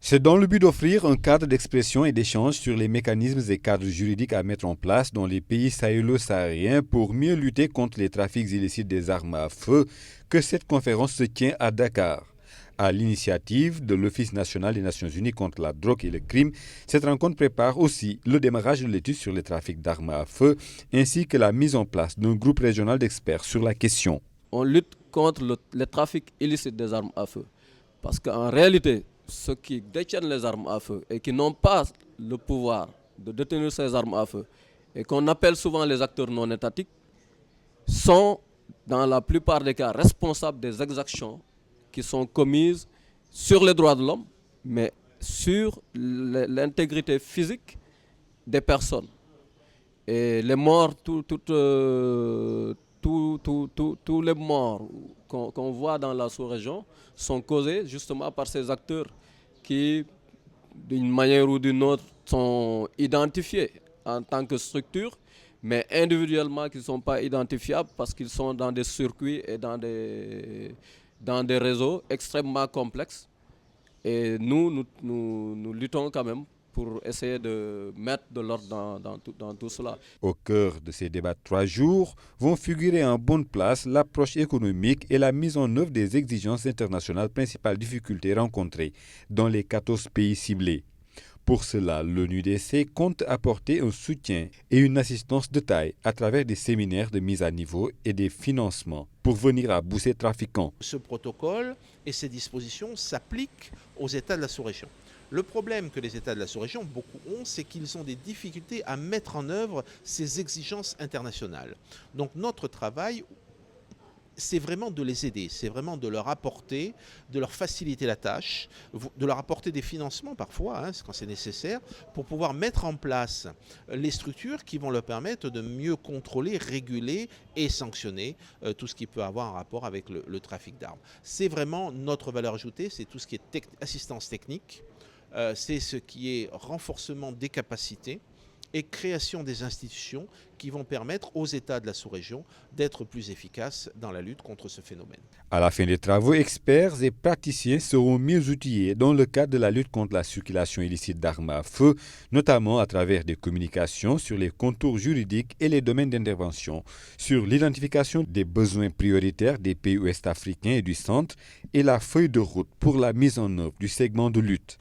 C'est dans le but d'offrir un cadre d'expression et d'échange sur les mécanismes et cadres juridiques à mettre en place dans les pays sahélo-sahariens pour mieux lutter contre les trafics illicites des armes à feu que cette conférence se tient à Dakar. À l'initiative de l'Office national des Nations unies contre la drogue et le crime, cette rencontre prépare aussi le démarrage de l'étude sur les trafics d'armes à feu ainsi que la mise en place d'un groupe régional d'experts sur la question. On lutte contre le trafic illicite des armes à feu parce qu'en réalité, ceux qui détiennent les armes à feu et qui n'ont pas le pouvoir de détenir ces armes à feu et qu'on appelle souvent les acteurs non étatiques sont dans la plupart des cas responsables des exactions qui sont commises sur les droits de l'homme, mais sur l'intégrité physique des personnes. Et les morts, tous les morts qu'on voit dans la sous-région sont causés justement par ces acteurs qui, d'une manière ou d'une autre, sont identifiés en tant que structure, mais individuellement qui ne sont pas identifiables parce qu'ils sont dans des circuits et dans des réseaux extrêmement complexes. Et nous luttons quand même pour essayer de mettre de l'ordre dans tout cela. Au cœur de ces débats de 3 jours vont figurer en bonne place l'approche économique et la mise en œuvre des exigences internationales, principales difficultés rencontrées dans les 14 pays ciblés. Pour cela, l'ONUDC compte apporter un soutien et une assistance de taille à travers des séminaires de mise à niveau et des financements pour venir à bout ces trafiquants. Ce protocole et ces dispositions s'appliquent aux États de la sous-région. Le problème que les États de la sous-région, beaucoup ont, c'est qu'ils ont des difficultés à mettre en œuvre ces exigences internationales. Donc notre travail, c'est vraiment de les aider, c'est vraiment de leur apporter, de leur faciliter la tâche, de leur apporter des financements parfois, quand c'est nécessaire, pour pouvoir mettre en place les structures qui vont leur permettre de mieux contrôler, réguler et sanctionner tout ce qui peut avoir un rapport avec le trafic d'armes. C'est vraiment notre valeur ajoutée, c'est tout ce qui est assistance technique. C'est ce qui est renforcement des capacités et création des institutions qui vont permettre aux États de la sous-région d'être plus efficaces dans la lutte contre ce phénomène. À la fin des travaux, experts et praticiens seront mieux outillés dans le cadre de la lutte contre la circulation illicite d'armes à feu, notamment à travers des communications sur les contours juridiques et les domaines d'intervention, sur l'identification des besoins prioritaires des pays ouest-africains et du centre et la feuille de route pour la mise en œuvre du segment de lutte.